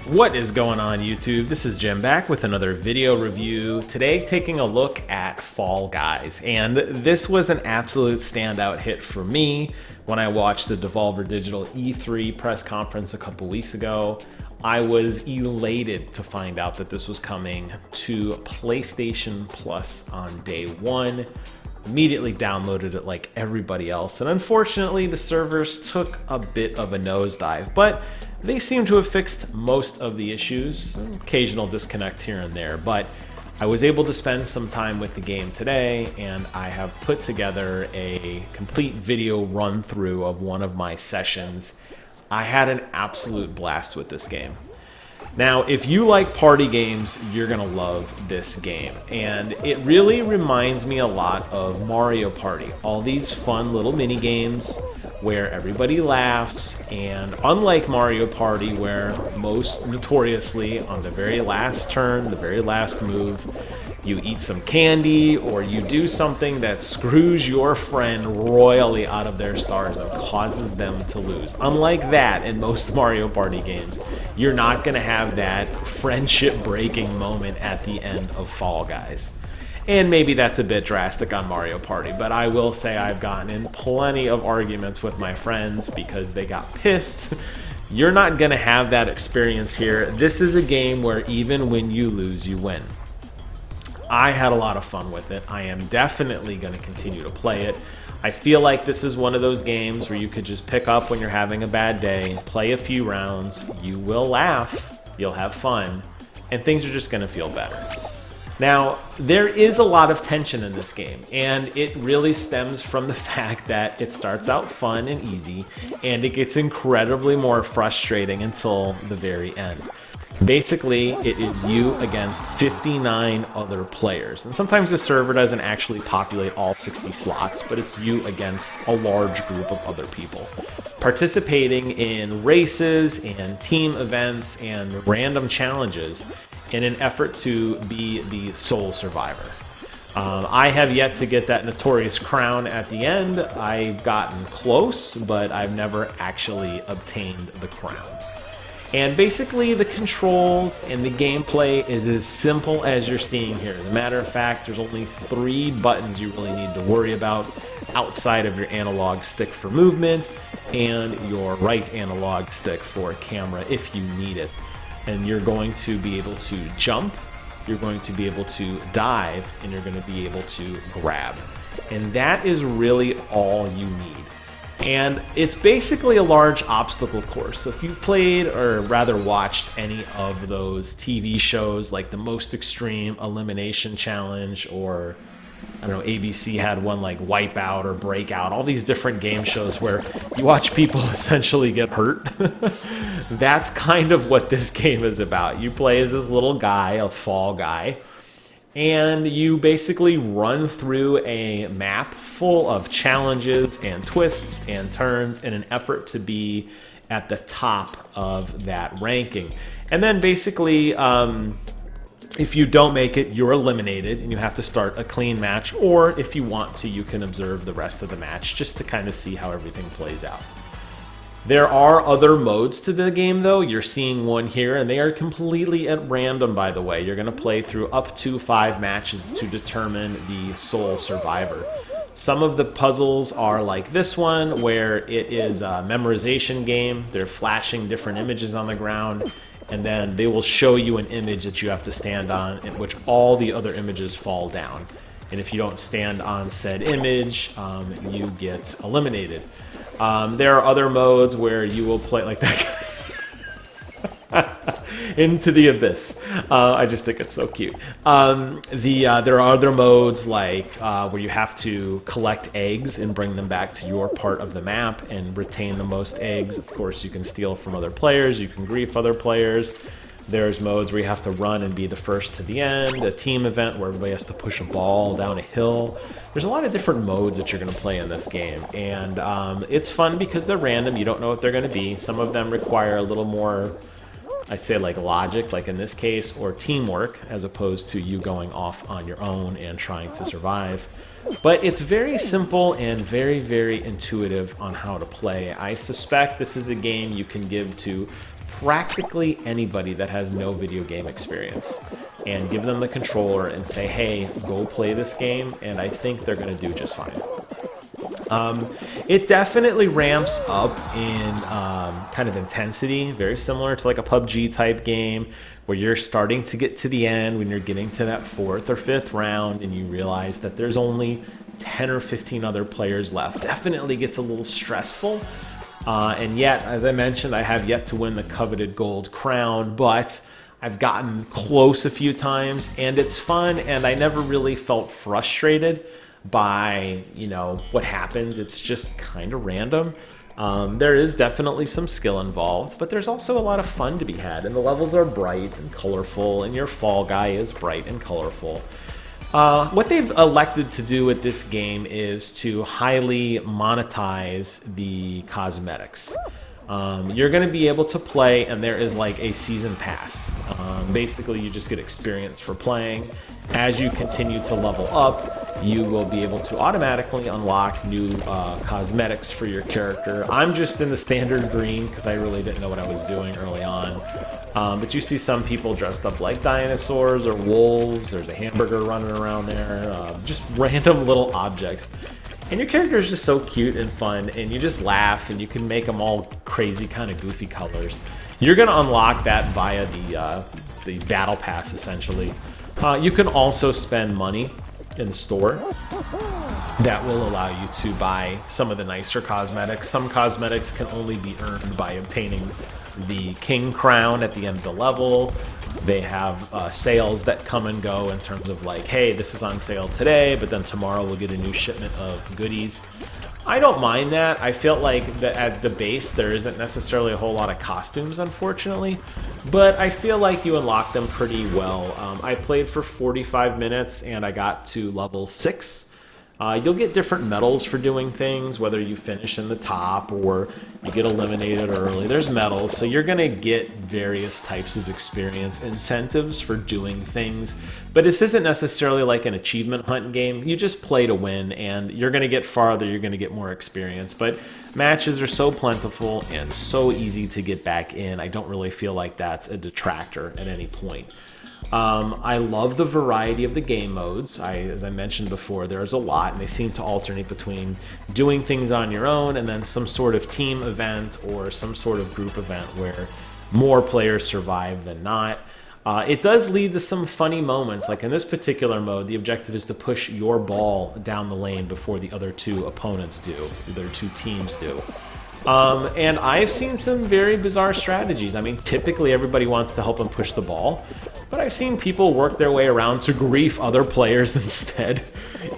What is going on, YouTube? This is Jim back with another video review. Today taking a look at Fall Guys, and this was an absolute standout hit for me when I watched the Devolver Digital E3 press conference a couple weeks ago. I was elated to find out that this was coming to PlayStation Plus on day one. Immediately downloaded it like everybody else, and unfortunately the servers took a bit of a nosedive, but they seem to have fixed most of the issues. Occasional disconnect here and there, but I was able to spend some time with the game today, and I have put together a complete video run through of one of my sessions. I had an absolute blast with this game. Now, if you like party games, you're gonna love this game. And it really reminds me a lot of Mario Party. All these fun little mini games where everybody laughs, and unlike Mario Party, where most notoriously on the very last turn, the very last move, you eat some candy or you do something that screws your friend royally out of their stars and causes them to lose. Unlike that, in most Mario Party games, you're not going to have that friendship-breaking moment at the end of Fall Guys. And maybe that's a bit drastic on Mario Party, but I will say I've gotten in plenty of arguments with my friends because they got pissed. You're not going to have that experience here. This is a game where even when you lose, you win. I had a lot of fun with it. I am definitely going to continue to play it. I feel like this is one of those games where you could just pick up when you're having a bad day, play a few rounds, you will laugh, you'll have fun, and things are just going to feel better. Now, there is a lot of tension in this game, and it really stems from the fact that it starts out fun and easy, and it gets incredibly more frustrating until the very end. Basically, it is you against 59 other players, and sometimes the server doesn't actually populate all 60 slots, but it's you against a large group of other people, participating in races and team events and random challenges in an effort to be the sole survivor. I have yet to get that notorious crown at the end. I've gotten close, but I've never actually obtained the crown. And basically the controls and the gameplay is as simple as you're seeing here. As a matter of fact, there's only 3 buttons you really need to worry about outside of your analog stick for movement and your right analog stick for camera if you need it. And you're going to be able to jump, you're going to be able to dive, and you're going to be able to grab. And that is really all you need. And it's basically a large obstacle course. So if you've played or rather watched any of those TV shows like the Most Extreme Elimination Challenge, or I don't know, ABC had one like Wipeout or Breakout, all these different game shows where you watch people essentially get hurt. That's kind of what this game is about. You play as this little guy, a fall guy, and you basically run through a map full of challenges and twists and turns in an effort to be at the top of that ranking. And then basically, if you don't make it, you're eliminated and you have to start a clean match, or if you want to, you can observe the rest of the match just to kind of see how everything plays out. There are other modes to the game, though. You're seeing one here, and they are completely at random, by the way. You're going to play through up to 5 matches to determine the sole survivor. Some of the puzzles are like this one, where it is a memorization game. They're flashing different images on the ground, and then they will show you an image that you have to stand on, in which all the other images fall down. And if you don't stand on said image, you get eliminated. There are other modes where you will play like that into the abyss. I just think it's so cute. There are other modes like where you have to collect eggs and bring them back to your part of the map and retain the most eggs. Of course, you can steal from other players. You can grief other players. There's modes where you have to run and be the first to the end. A team event where everybody has to push a ball down a hill. There's a lot of different modes that you're going to play in this game. And it's fun because they're random. You don't know what they're going to be. Some of them require a little more, I say, like logic, like in this case, or teamwork, as opposed to you going off on your own and trying to survive. But it's very simple and very, very intuitive on how to play. I suspect this is a game you can give to practically anybody that has no video game experience and give them the controller and say, hey, go play this game, and I think they're going to do just fine. It definitely ramps up in kind of intensity, very similar to like a PUBG type game where you're starting to get to the end when you're getting to that 4th or 5th round and you realize that there's only 10 or 15 other players left. Definitely gets a little stressful. And yet, as I mentioned, I have yet to win the coveted gold crown, but I've gotten close a few times and it's fun, and I never really felt frustrated by, you know, what happens. It's just kind of random. There is definitely some skill involved, but there's also a lot of fun to be had, and the levels are bright and colorful, and your fall guy is bright and colorful. What they've elected to do with this game is to highly monetize the cosmetics. You're going to be able to play, and there is like a season pass. Basically, you just get experience for playing. As you continue to level up, you will be able to automatically unlock new cosmetics for your character. I'm just in the standard green because I really didn't know what I was doing early on. But you see some people dressed up like dinosaurs or wolves. There's a hamburger running around there. Just random little objects. And your character is just so cute and fun, and you just laugh, and you can make them all crazy kind of goofy colors. You're going to unlock that via the battle pass, essentially. You can also spend money in the store that will allow you to buy some of the nicer cosmetics. Some cosmetics can only be earned by obtaining the King Crown at the end of the level. They have sales that come and go in terms of like, hey, this is on sale today, but then tomorrow we'll get a new shipment of goodies. I don't mind that. I feel like that at the base there isn't necessarily a whole lot of costumes, unfortunately, but I feel like you unlock them pretty well. I played for 45 minutes and I got to level 6. You'll get different medals for doing things, whether you finish in the top or you get eliminated early. There's medals, so you're going to get various types of experience incentives for doing things. But this isn't necessarily like an achievement hunt game. You just play to win, and you're going to get farther, you're going to get more experience. But matches are so plentiful and so easy to get back in. I don't really feel like that's a detractor at any point. I love the variety of the game modes. As I mentioned before, there's a lot, and they seem to alternate between doing things on your own and then some sort of team event or some sort of group event where more players survive than not. It does lead to some funny moments. Like in this particular mode, the objective is to push your ball down the lane before the other two opponents do, the other two teams do. And I've seen some very bizarre strategies. I mean, typically everybody wants to help them push the ball, but I've seen people work their way around to grief other players instead.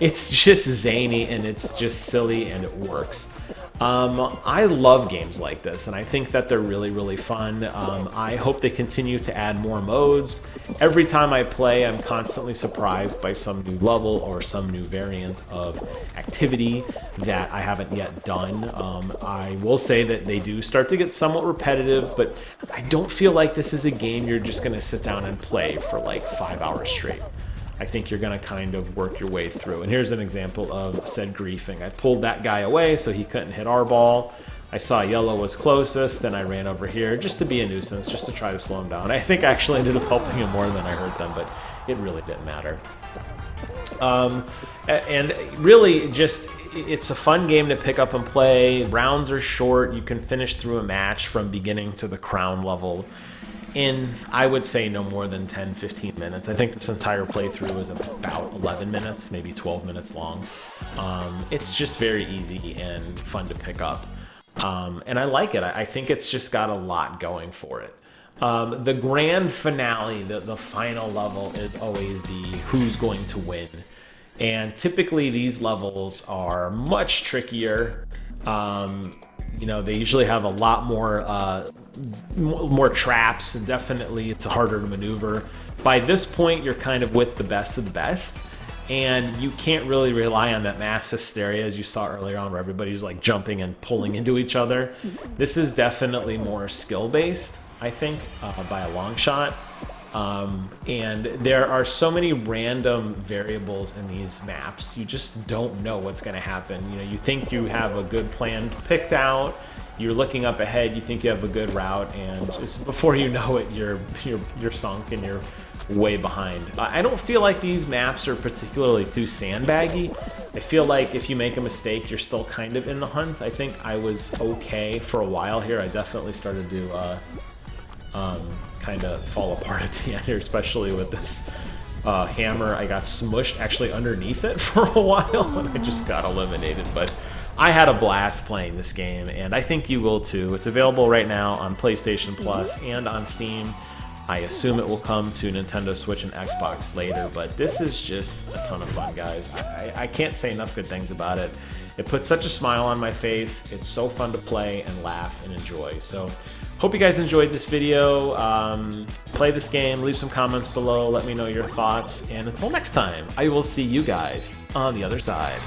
It's just zany and it's just silly, and it works. I love games like this, and I think that they're really, really fun. I hope they continue to add more modes. Every time I play, I'm constantly surprised by some new level or some new variant of activity that I haven't yet done. I will say that they do start to get somewhat repetitive, but I don't feel like this is a game you're just going to sit down and play for like 5 hours straight. I think you're going to kind of work your way through. And here's an example of said griefing. I pulled that guy away so he couldn't hit our ball. I saw yellow was closest, then I ran over here just to be a nuisance, just to try to slow him down. I think I actually ended up helping him more than I hurt them, but it really didn't matter. And really just, it's a fun game to pick up and play. Rounds are short. You can finish through a match from beginning to the crown level in, I would say, no more than 10-15 minutes. I think this entire playthrough is about 11 minutes, maybe 12 minutes long. It's just very easy and fun to pick up. And I like it. I think it's just got a lot going for it. The grand finale, the final level, is always the who's going to win. And typically these levels are much trickier. You know, they usually have a lot more traps, and definitely it's harder to maneuver. By this point, you're kind of with the best of the best, and you can't really rely on that mass hysteria as you saw earlier on, where everybody's like jumping and pulling into each other. This is definitely more skill-based, I think, by a long shot. And there are so many random variables in these maps. You just don't know what's going to happen. You know, you think you have a good plan picked out. You're looking up ahead. You think you have a good route, and just before you know it, you're sunk and you're way behind. I don't feel like these maps are particularly too sandbaggy. I feel like if you make a mistake, you're still kind of in the hunt. I think I was okay for a while here. I definitely started to kind of fall apart at the end here, especially with this hammer. I got smushed actually underneath it for a while, and I just got eliminated. But I had a blast playing this game, and I think you will too. It's available right now on PlayStation Plus and on Steam. I assume it will come to Nintendo Switch and Xbox later, but this is just a ton of fun, guys. I can't say enough good things about it. It puts such a smile on my face. It's so fun to play and laugh and enjoy. So hope you guys enjoyed this video. Play this game, leave some comments below, let me know your thoughts, and until next time, I will see you guys on the other side.